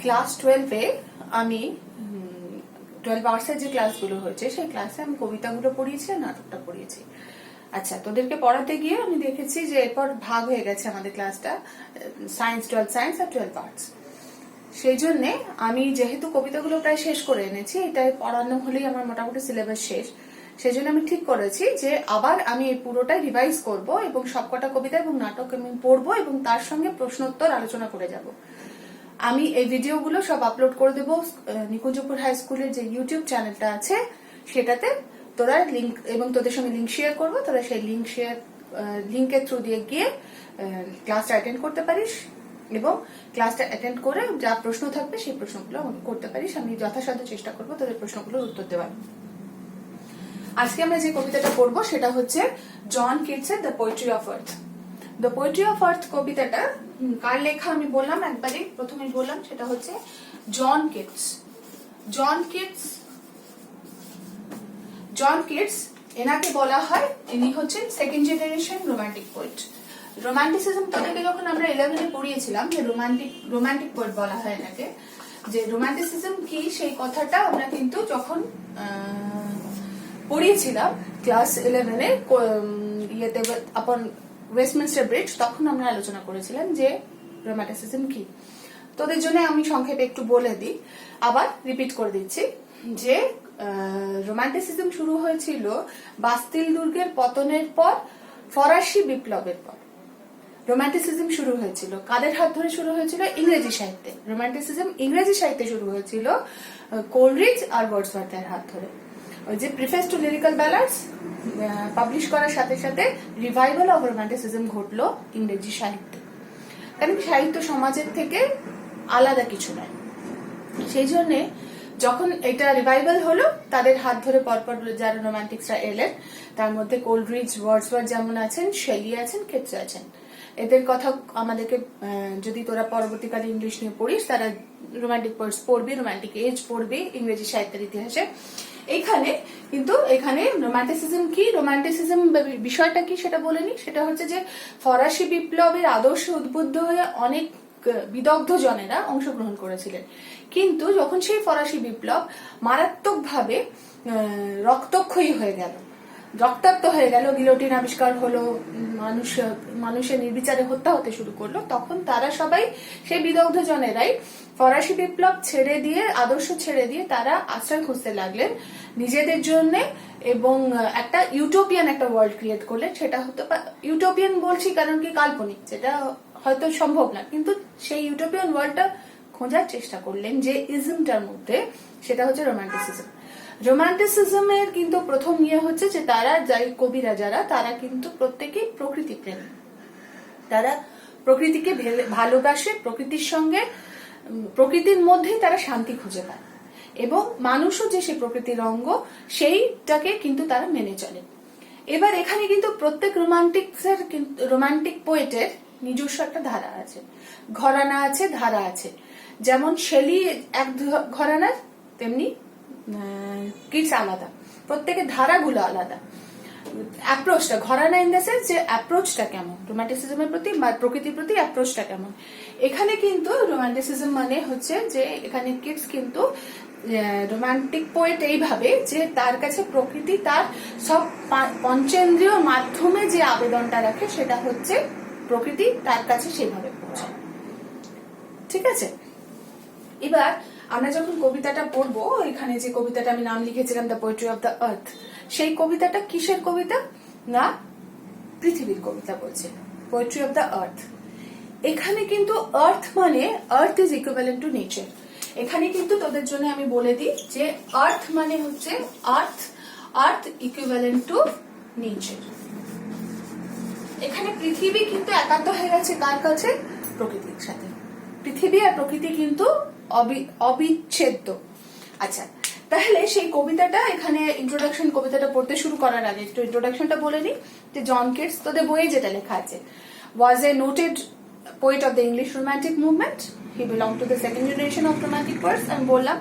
Class 12-এ আমি 12 আওয়ার্সের যে ক্লাসগুলো হয়েছে সেই ক্লাসে আমি কবিতাগুলো পড়িয়েছি আর নাটকটা পড়িয়েছি। আচ্ছা, তোদেরকে পড়াতে গিয়ে আমি দেখেছি যে এরপর ভাগ হয়ে গেছে আমাদের ক্লাসটা, সায়েন্স 12 সায়েন্স আর 12 আর্টস। সেই জন্যে আমি যেহেতু কবিতাগুলো প্রায় শেষ করে এনেছি, এটাই পড়ানো হলেই আমার মোটামুটি সিলেবাস শেষ, সেই জন্য আমি ঠিক করেছি যে আবার আমি এই পুরোটাই রিভাইজ করব এবং সবকটা কবিতা এবং নাটক আমি পড়বো এবং তার সঙ্গে প্রশ্নোত্তর আলোচনা করে যাব। আমি এই ভিডিওগুলো সব আপলোড করে দেবো নিকুঞ্জপুর হাই স্কুলের যে ইউটিউব চ্যানেলটা আছে সেটাতে। তোরা লিঙ্ক এবং তোদের সঙ্গে লিঙ্ক শেয়ার করবো, তোরা সেই লিঙ্কের থ্রু দিয়ে গিয়ে ক্লাসটা অ্যাটেন্ড করতে পারিস এবং ক্লাসটা অ্যাটেন্ড করে যা প্রশ্ন থাকবে সেই প্রশ্নগুলো আমাকে করতে পারিস। আমি যথাসাধ্য চেষ্টা করবো তোদের প্রশ্নগুলোর উত্তর দেওয়ার। আজকে আমরা যে কবিতাটা পড়বো সেটা হচ্ছে জন কিটসের the poetry of earth. The poetry of earth কবিতাটা কার লেখা আমি বললাম, একবারে প্রথমে বললাম, সেটা হচ্ছে জন কিটস। জন কিটস এনাকে বলা হয়, ইনি হচ্ছেন second generation romantic poet. Romanticism তাদেরকে যখন আমরা 11-এ পড়িয়েছিলাম যে রোমান্টিক পোয়েট বলা হয় এনাকে, যে রোমান্টিসিজম কি সেই কথাটা আমরা কিন্তু যখন পড়িয়েছিলাম ক্লাস 11-এ ইয়েতে আপন ওয়েস্টমিনস্টার ব্রিজ, তখন আমরা আলোচনা করেছিলাম যে রোমান্টিসিজম কি। তোদের জন্য আমি সংক্ষেপে একটু বলে দিই, আবার রিপিট করে দিচ্ছি যে রোমান্টিসিজম শুরু হয়েছিল বাস্তিল দুর্গের পতনের পর, ফরাসি বিপ্লবের পর। রোমান্টিসিজম শুরু হয়েছিল কাদের হাত ধরে শুরু হয়েছিল? ইংরেজি সাহিত্যে। রোমান্টিসিজম ইংরেজি সাহিত্যে শুরু হয়েছিল কোলরিজ আর ওয়ার্ডসওয়ার্থের হাত ধরে। ওই যে preface to lyrical ballads publish করার সাথে সাথে রিভাইভাল অফ রোমান্টিসিজম ঘটলো ইংরেজি সাহিত্যে, কারণ সাহিত্য সমাজের থেকে আলাদা কিছু নয়। সেই জন্যে যখন এটা রিভাইভাল হলো, তাদের হাত ধরে পরপর যারা রোমান্টিক্সরা এলেন, তার মধ্যে কোলরিজ, ওয়ার্ডসওয়ার্থ যেমন আছেন, শেলি আছেন, কেটস আছেন। এদের কথা আমাদেরকে যদি তোরা পরবর্তীকালে ইংলিশ নিয়ে পড়িস, তারা রোমান্টিক পোয়েটস পড়বি, রোমান্টিক এজ পড়বি ইংরেজি সাহিত্যের ইতিহাসে। এখানে রোমান্টিসিজম কি, রোমান্টিসিজম বিষয়টা কি সেটা বলে নি। সেটা হচ্ছে যে ফরাসি বিপ্লবের আদর্শে উদ্বুদ্ধ হয়ে অনেক বিদগ্ধ জনেরা অংশগ্রহণ করেছিলেন, কিন্তু যখন সেই ফরাসি বিপ্লব মারাত্মকভাবে রক্তক্ষয়ী হয়ে গেল, রক্তাক্ত হয়ে গেল, গিলোটিন আবিষ্কার হলো, মানুষের নির্বিচারে হত্যা হতে শুরু করলো, তখন তারা সবাই, সেই বিদগ্ধ জনেরাই ফরাসি বিপ্লব ছেড়ে দিয়ে, আদর্শ ছেড়ে দিয়ে তারা আশ্রয় খুঁজতে লাগলেন নিজেদের জন্য এবং একটা ইউটোপিয়ান একটা ওয়ার্ল্ড ক্রিয়েট করলেন। সেটা হতে ইউটোপিয়ান বলছি কারণ কি কাল্পনিক, যেটা হয়তো সম্ভব না, কিন্তু সেই ইউটোপিয়ান ওয়ার্ল্ডটা খোঁজার চেষ্টা করলেন যে ইজমটার মধ্যে, সেটা হচ্ছে রোমান্টিসিজম। রোমান্টিসিজমের কিন্তু প্রথম হচ্ছে যে তারা কবিরা যারা, তারা কিন্তু প্রত্যেকেই প্রকৃতি প্রেমী, তারা প্রকৃতিকে ভালোবাসে, প্রকৃতির মধ্যেই তারা শান্তি খুঁজে পায় এবং মানুষও যে সেই প্রকৃতির অঙ্গ, সেইটাকে কিন্তু তারা মেনে চলে। এবার এখানে কিন্তু প্রত্যেক রোমান্টিক পোয়েটের নিজস্ব একটা ধারা আছে, ঘরানা আছে, ধারা আছে। যেমন শেলি এক ঘরানার, তেমনি কিটস আলাদা, প্রত্যেকের ধারাগুলো আলাদা। অ্যাপ্রোচটা, ঘরানা ইন দ্য সেন্স যে অ্যাপ্রোচটা কেমন রোমান্টিসিজমের প্রতি বা প্রকৃতির প্রতি, অ্যাপ্রোচটা কেমন। এখানে কিন্তু রোমান্টিসিজম মানে হচ্ছে যে এখানে কিটস কিন্তু রোমান্টিক পোয়েট এইভাবে যে তার কাছে প্রকৃতি তার সব পঞ্চেন্দ্রিয় মাধ্যমে যে আবেদনটা রাখে, সেটা হচ্ছে প্রকৃতি তার কাছে সেভাবে পৌঁছায়। ঠিক আছে, এবার আমরা যখন কবিতাটা পড়বো, এখানে যে কবিতাটা আমি নাম লিখেছিলাম the poetry of the earth, সেই কবিতাটা কিসের কবিতা? না, পৃথিবীর কবিতা বলছে, পোয়েট্রি অফ দ্য আর্থ। এখানে কিন্তু আর্থ মানে, earth is equivalent to nature. এখানে কিন্তু তোদের জন্য আমি বলে দিই যে আর্থ মানে হচ্ছে আর্থ ইকুইভ্যালেন্ট টু নেচার। এখানে পৃথিবী কিন্তু একাত্ম হয়ে গেছে কার কাছে? প্রকৃতির সাথে। পৃথিবী আর প্রকৃতি কিন্তু অবিচ্ছেদ্য। আচ্ছা, তাহলে সেই কবিতাটা, এখানে ইন্ট্রোডাকশন, কবিতাটা পড়তে শুরু করার আগে একটু ইন্ট্রোডাকশনটা বলে নি। যে জন কিটস, তোদের বইয়ে যেটা লেখা আছে, was a noted poet of the English Romantic movement. He belonged to the second generation of Romantic poets, and বললাম,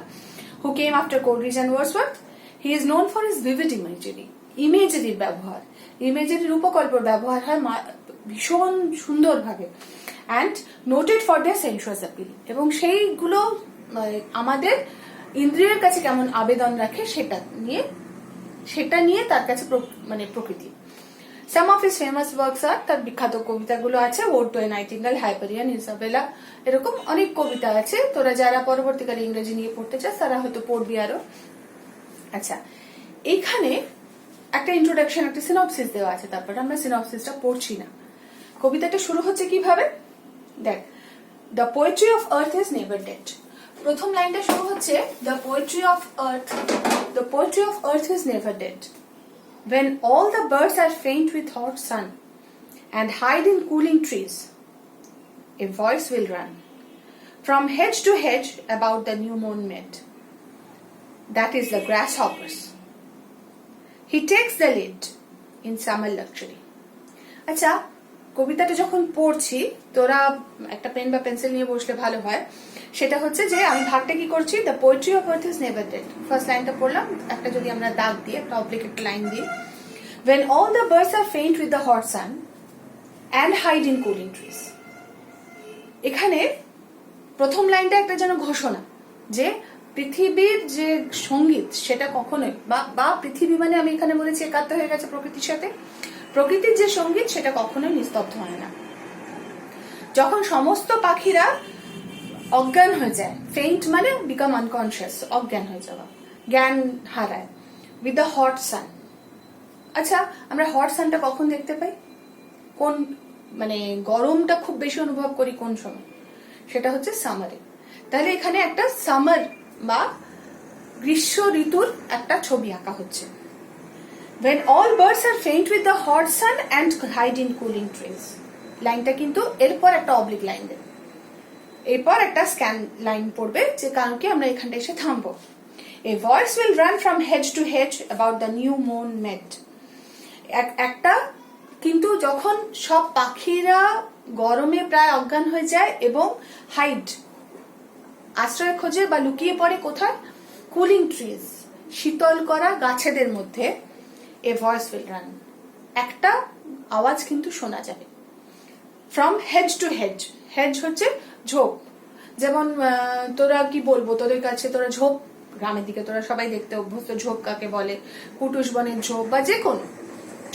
who came after Coleridge and Wordsworth. He is known for his vivid imagery. ইমেজারির ব্যবহার, ইমেজারির উপকল্পের ব্যবহার হয় ভীষণ সুন্দরভাবে, and noted for their sensuous appeal, এবং সেইগুলো আমাদের ইন্দ্রিয়ের কাছে কেমন আবেদন রাখে সেটা নিয়ে তার কাছে মানে প্রকৃতি। Some of his famous works আর, তার বিখ্যাত কবিতাগুলো আছে ode to a nightingale, Hyperion, Isabella, এরকম অনেক কবিতা আছে। তোরা যারা পরবর্তীকালে ইংরেজি নিয়ে পড়তে চাস তারা হয়তো পড়বি আরো। আচ্ছা, এইখানে একটা ইন্ট্রোডাকশন, একটা সিনপসিস দেওয়া আছে, তারপরে আমরা সিনপসিসটা পড়ছি না। কবিতাটা শুরু হচ্ছে কিভাবে দেখ, the poetry of earth is never dead. প্রথম লাইনটা শুরু হচ্ছে the poetry of earth is never dead, when all the birds are faint with hot sun and hide in cooling trees, a voice will run from hedge to hedge about the new mown mead. That is the grasshopper's. He takes the lead in summer luxury. আচ্ছা, কবিতাটা যখন পড়ছি তোরা একটা pen বা pencil নিয়ে বসলে ভালো হয়। সেটা হচ্ছে যে আমি ভাগটা কি করছি, the poetry of earth is never dead, first লাইনটা পড়লাম, একটা যদি আমরা দাগ দিয়ে একটা অবলিক একটা লাইন দিই, when all the birds are faint with the hot sun and hide in cooling trees. এখানে প্রথম লাইনটা একটা যেন ঘোষণা যে পৃথিবীর যে সঙ্গীত সেটা কখনোই বা পৃথিবী মানে আমি এখানে বলেছি একাত্ম হয়ে গেছে প্রকৃতির সাথে, প্রকৃতির যে সঙ্গীত সেটা কখনোই নিস্তব্ধ হয় না। যখন সমস্ত পাখিরা অজ্ঞান হয়ে যায়, ফেইন্ট মানে বিকাম আনকনসিয়াস, অজ্ঞান হয়ে যাওয়া, জ্ঞান হারায়, উইথ দ্য হট সান। আচ্ছা, আমরা হট সানটা কখন দেখতে পাই, কোন মানে গরমটা খুব বেশি অনুভব করি কোন সময়, সেটা হচ্ছে সামারে। তাহলে এখানে একটা সামার বা গ্রীষ্ম ঋতুর একটা ছবি আঁকা হচ্ছে। when all birds are faint with the hot sun and hide in cooling trees, লাইনটা কিন্তু এরপর একটা অবলিক লাইন দেবে, এরপর একটা স্ক্যান লাইন পড়বে, যে কারণ কি আমরা এখানটা এসে থামবো। a voice will run from hedge to hedge about the new mown mead. একটা কিন্তু যখন সব পাখিরা গরমে প্রায় অজ্ঞান হয়ে যায় এবং হাইড আশ্রয় খোঁজে বা লুকিয়ে পড়ে কোথায়, কুলিং ট্রিজ, শীতল করা গাছেদের মধ্যে, এ ভয়েস উইল রান, একটা আওয়াজ কিন্তু শোনা যাবে। From hedge to hedge, hedge হচ্ছে ঝোপ, যেমন তোরা কি বলবো, তোদের কাছে তোরা ঝোপ, গ্রামের দিকে তোরা সবাই দেখতে অভ্যস্ত, ঝোপ কাকে বলে, কুটুস বনের ঝোপ বা যে কোনো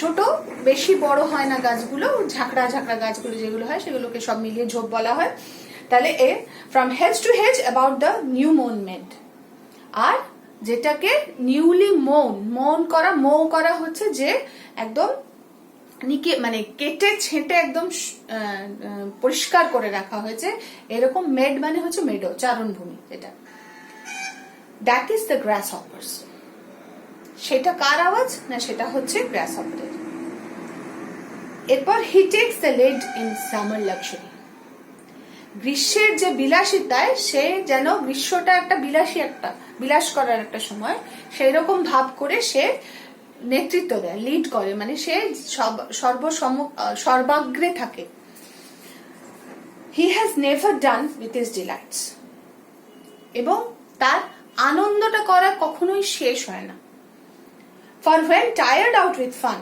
ছোট বেশি বড় হয় না গাছগুলো, ঝাঁকড়া ঝাঁকড়া গাছগুলো যেগুলো হয় সেগুলোকে সব মিলিয়ে ঝোপ বলা হয়। তাহলে এ from hedge to hedge about the new mown mead, আর যেটাকে নিউলি মৌন করা, মৌ করা হচ্ছে যে একদম মানে কেটে ছেঁটে একদম পরিষ্কার করে রাখা হয়েছে, এরকম মেড মানে হচ্ছে মেডো, চারণভূমি, যেটা that is the grass hoppers. সেটা কার আওয়াজ না, সেটা হচ্ছে গ্রাস হপারের। এরপর হি tax the lead in summer luxury, গ্রীষ্মের যে বিলাসিতায় সে যেন গ্রীষ্মটা একটা বিলাস করার একটা সময়, সেই রকম ভাব করে সে নেতৃত্ব দেয়, লিড করে, মানে সে সর্বাগ্রে থাকে। He has never done with his delights, এবং তার আনন্দটা করা কখনোই শেষ হয় না। For when tired out with fun,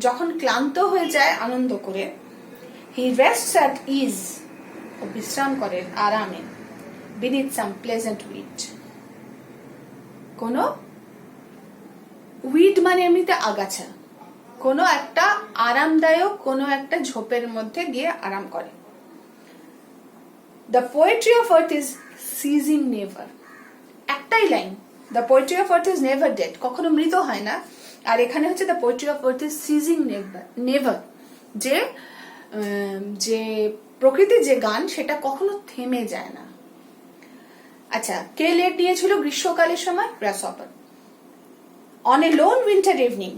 যখন ক্লান্ত হয়ে যায় আনন্দ করে, he rests at ease, ও বিশ্রাম করে আরামে, beneath some pleasant weed, কোনো উইড মানে এমনিতে আগাছা, কোনো একটা আরামদায়ক কোনো একটা ঝোপের মধ্যে গিয়ে আরাম করে। The poetry of earth is ceasing never, একটাই line, the poetry of earth is never dead, কখনো মৃত হয় না। আর এখানে হচ্ছে the poetry of earth is ceasing never, যে প্রকৃতির যে গান সেটা কখনো থেমে যায় না। আচ্ছা, কে লেট নিয়েছিল গ্রীষ্মকালের সময়, গ্রাসহপার। On a loan winter evening,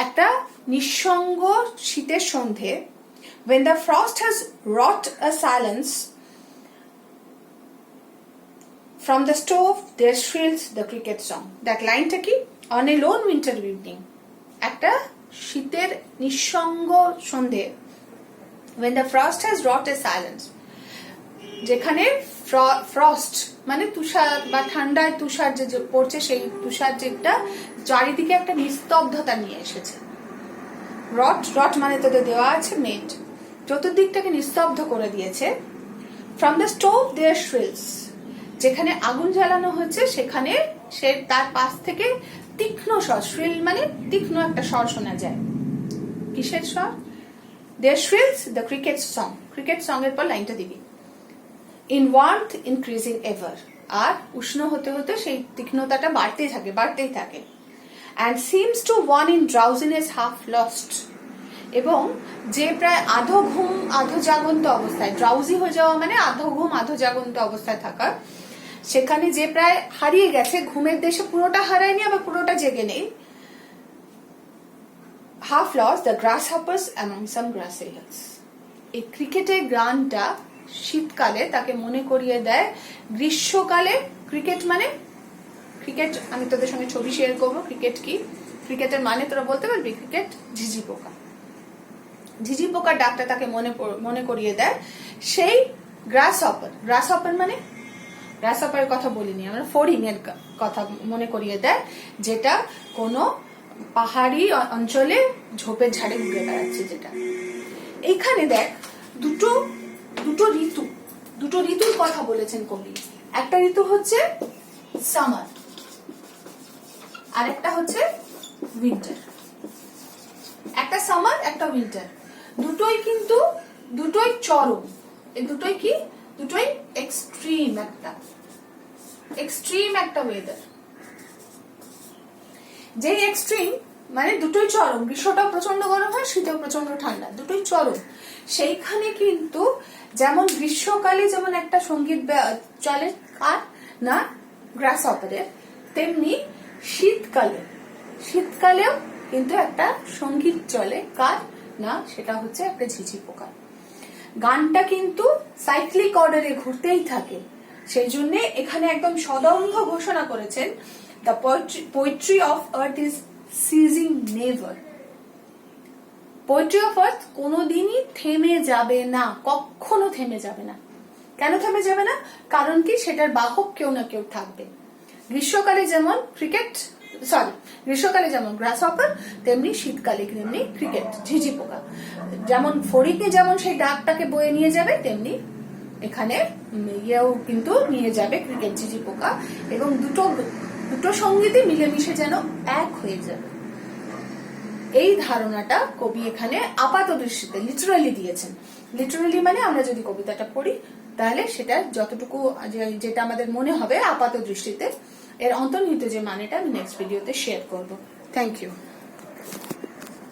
একটা নিঃসঙ্গ শীতের সন্ধে, when the frost has wrought a silence, from the stove there shrills the cricket song. দেখ লাইনটা কি, on a loan winter evening, একটা শীতের নিঃসঙ্গ সন্ধে, when the frost has wrought a silence, যেখানে ফ্রস্ট মানে তুষার বা ঠান্ডায় তুষার যে পড়ছে, সেই তুষার যেটা চারিদিকে একটা নিস্তব্ধতা নিয়ে এসেছে। রট মানে তোদের দেওয়া আছে মেড, চতুর্দিকটাকে নিস্তব্ধ করে দিয়েছে। ফ্রম দ্য স্টোভ দেয়ার শ্রিলস, যেখানে আগুন জ্বালানো হচ্ছে সেখানে সে তার পাশ থেকে তীক্ষ্ণ স্বর, শ্রিল মানে তীক্ষ্ণ একটা স্বর শোনা যায়। কিসের স্বর? There shrills the cricket song. Cricket song এর পর লাইনটা দিবি। In warmth increasing ever. আর উষ্ণ হতে হতে সেই তীক্ষ্ণতাটা বাড়তেই থাকে। And seems to one in drowsiness half lost. এবং যে প্রায় আধো ঘুম আধো জাগন্ত অবস্থায়, ড্রাউজি হয়ে যাওয়া মানে আধো ঘুম আধো জাগন্ত অবস্থায় থাকা, সেখানে যে প্রায় হারিয়ে গেছে, ঘুমের দেশে পুরোটা হারায়নি আবার পুরোটা জেগে নেই। Half lost the grasshoppers among some grassy hills. এই ক্রিকেটের গানটা শীতকালে তাকে মনে করিয়ে দেয় গ্রীষ্মকালে। ক্রিকেট মানে ক্রিকেট, আমি তোদের সঙ্গে ছবি শেয়ার করবো। ক্রিকেট কি, ক্রিকেটের মানে তোরা বলতে পারবি? ক্রিকেট ঝিঝি পোকা। ঝিঝি পোকার ডাকটা তাকে মনে করিয়ে দেয় সেই গ্রাসহপার মানে গ্রাসহপারের কথা বলিনি আমরা, ফড়িং এর কথা মনে করিয়ে দেয়, যেটা কোনো পাহাড়ি অঞ্চলে ঝোপের ঝাড়ে ঘুরে বেড়াচ্ছে। যেটা এইখানে দেখ দুটো ঋতুর কথা বলেছেন কবি। একটা ঋতু হচ্ছে সামার, আর একটা হচ্ছে উইন্টার। একটা সামার একটা উইন্টার, দুটোই কিন্তু দুটোই চরম। এই দুটোই কি? দুটোই এক্সট্রিম একটা ওয়েদার। যে এক্সট্রিম মানে দুটোই চরম, গ্রীষ্মটাও প্রচন্ড গরম হয়, শীতেও প্রচন্ড ঠান্ডা, দুটোই চরম। সেইখানে কিন্তু যেমন গ্রীষ্মকালে যেমন একটা সঙ্গীত চলে কার না গ্রাসহপারের, তেমনি শীতকালেও কিন্তু একটা সঙ্গীত চলে কার না, সেটা হচ্ছে একটা ঝিঝি পোকার। গানটা কিন্তু সাইক্লিক অর্ডারে ঘুরতেই থাকে। সেই জন্য এখানে একদম সদম্ভ ঘোষণা করেছেন, the poetry of earth is ceasing never. Poetry of আর্থ কোনোদিনই থেমে যাবে না, কখনো থেমে যাবে না। কেন থেমে যাবে না? কারণ কি, সেটার বাহক কেউ না কেউ থাকবে। গ্রীষ্মকালে যেমন গ্রাসহপার, তেমনি শীতকালে তেমনি ক্রিকেট ঝিঝি পোকা। যেমন ফড়িংয়ে যেমন সেই ডাকটাকে বয়ে নিয়ে যাবে, তেমনি এখানে ইয়েও কিন্তু নিয়ে যাবে ক্রিকেট ঝিঝি পোকা, এবং দুটো সঙ্গীতই মিলেমিশে যেন এক হয়ে যাবে। এই ধারণাটা কবি এখানে আপাত দৃষ্টিতে লিটারালি দিয়েছেন। লিটারালি মানে আমরা যদি কবিতাটা পড়ি তাহলে সেটা যতটুকু যেটা আমাদের মনে হবে আপাত দৃষ্টিতে, এর অন্তর্নিহিত যে মানেটা আমি নেক্সট ভিডিওতে শেয়ার করব। Thank you.